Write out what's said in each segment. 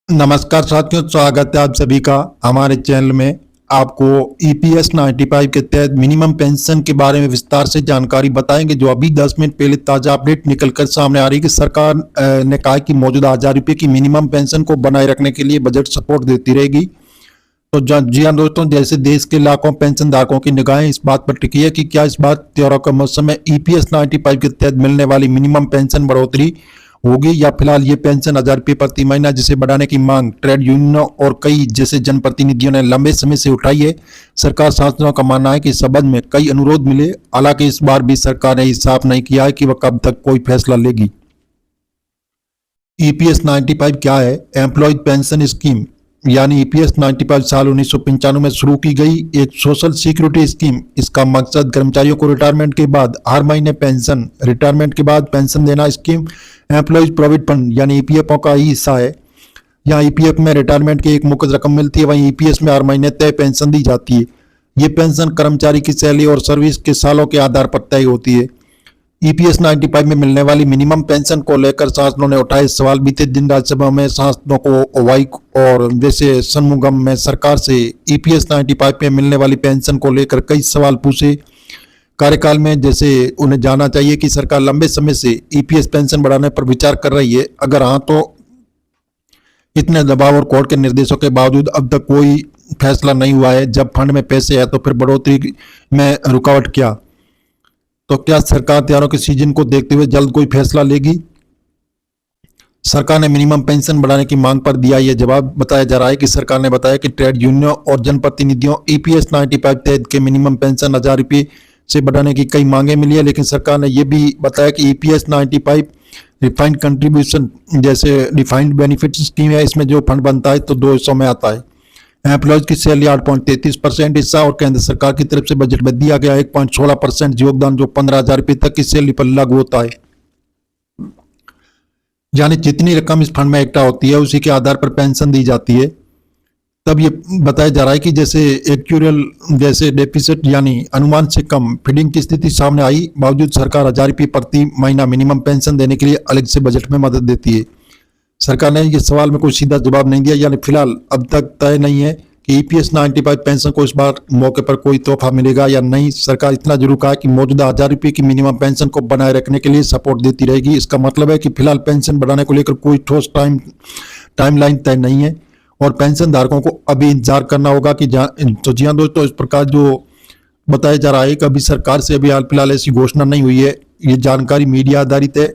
नमस्कार साथियों, स्वागत है आप सभी का हमारे चैनल में। आपको ईपीएस 95 के तहत मिनिमम पेंशन के बारे में विस्तार से जानकारी बताएंगे। जो अभी 10 मिनट पहले ताजा अपडेट निकलकर सामने आ रही है कि सरकार ने कहा कि मौजूदा 1000 रुपये की मिनिमम पेंशन को बनाए रखने के लिए बजट सपोर्ट देती रहेगी। तो जी हाँ दोस्तों, जैसे देश के लाखों पेंशन धारकों की निगाहें इस बात पर टिकी है कि क्या इस बार त्योहारों का मौसम में ईपीएस 95 के तहत मिलने वाली मिनिमम पेंशन बढ़ोतरी होगी या फिलहाल ये पेंशन 1000 रुपये प्रति महीना जिसे बढ़ाने की मांग ट्रेड यूनियनों और कई जैसे जनप्रतिनिधियों ने लंबे समय से उठाई है। सरकार सांसदों का मानना है कि इस संबंध में कई अनुरोध मिले, हालांकि इस बार भी सरकार ने साफ नहीं किया है कि वह कब तक कोई फैसला लेगी। ईपीएस 95 क्या है? एम्प्लॉयज पेंशन स्कीम यानी ईपीएस 95 साल 1995 में शुरू की गई एक सोशल सिक्योरिटी स्कीम। इसका मकसद कर्मचारियों को रिटायरमेंट के बाद हर महीने पेंशन, रिटायरमेंट के बाद पेंशन देना। स्कीम एम्प्लॉयज प्रोविडेंट फंड यानी ईपीएफ का ही हिस्सा है। यहाँ ईपीएफ में रिटायरमेंट की एक मुक्त रकम मिलती है, वहीं ईपीएस में हर महीने तय पेंशन दी जाती है। ये पेंशन कर्मचारी की सैलरी और सर्विस के सालों के आधार पर तय होती है। ईपीएस 95 में मिलने वाली मिनिमम पेंशन को लेकर सांसदों ने उठाए सवाल। बीते दिन राज्यसभा में सांसदों को वाइक और जैसे सन्मुगम में सरकार से ईपीएस 95 में मिलने वाली पेंशन को लेकर कई सवाल पूछे। कार्यकाल में जैसे उन्हें जानना चाहिए कि सरकार लंबे समय से ईपीएस पेंशन बढ़ाने पर विचार कर रही है। अगर हाँ, तो इतने दबाव और कोर्ट के निर्देशों के बावजूद अब तक कोई फैसला नहीं हुआ है। जब फंड में पैसे है तो फिर बढ़ोतरी में रुकावट क्या? तो क्या सरकार त्योहारों के सीजन को देखते हुए जल्द कोई फैसला लेगी? सरकार ने मिनिमम पेंशन बढ़ाने की मांग पर दिया यह जवाब। बताया जा रहा है कि सरकार ने बताया कि ट्रेड यूनियनों और जनप्रतिनिधियों ईपीएस 95 तहत के मिनिमम पेंशन 1000 रुपये से बढ़ाने की कई मांगे मिली है, लेकिन सरकार ने यह भी बताया कि ईपीएस 95 रिफाइंड कंट्रीब्यूशन जैसे डिफाइंड बेनिफिट स्कीम है, इसमें जो फंड बनता है तो 2 हिस्सों में आता है। एम्प्लॉयज की सैलरी 8.33% हिस्सा और केंद्र सरकार की तरफ से बजट में दिया गया 1.16% योगदान, जो 15,000 रुपये तक की सैलरी पर लागू होता है। यानी जितनी रकम इस फंड में इकट्ठा होती है उसी के आधार पर पेंशन दी जाती है। तब ये बताया जा रहा है कि जैसे एक्चुअल जैसे डेफिसिट यानी अनुमान से कम फीडिंग की स्थिति सामने आई, बावजूद सरकार 1000 रुपये प्रति महीना मिनिमम पेंशन देने के लिए अलग से बजट में मदद देती है। सरकार ने ये सवाल में कोई सीधा जवाब नहीं दिया, यानी फिलहाल अब तक तय नहीं है कि ईपीएस 95 पेंशन को इस बार मौके पर कोई तोहफा मिलेगा या नहीं। सरकार इतना जरूर कहा कि मौजूदा 1000 रुपये की मिनिमम पेंशन को बनाए रखने के लिए सपोर्ट देती रहेगी। इसका मतलब है कि फिलहाल पेंशन बढ़ाने को लेकर कोई ठोस टाइमलाइन तय नहीं है और पेंशन धारकों को अभी इंतजार करना होगा कि तो जी हाँ दोस्तों, इस प्रकार जो बताया जा रहा है कि अभी सरकार से अभी हाल फिलहाल ऐसी घोषणा नहीं हुई है। ये जानकारी मीडिया आधारित है,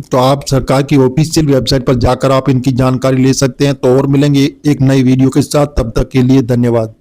तो आप सरकार की ऑफिशियल वेबसाइट पर जाकर आप इनकी जानकारी ले सकते हैं। तो और मिलेंगे एक नई वीडियो के साथ, तब तक के लिए धन्यवाद।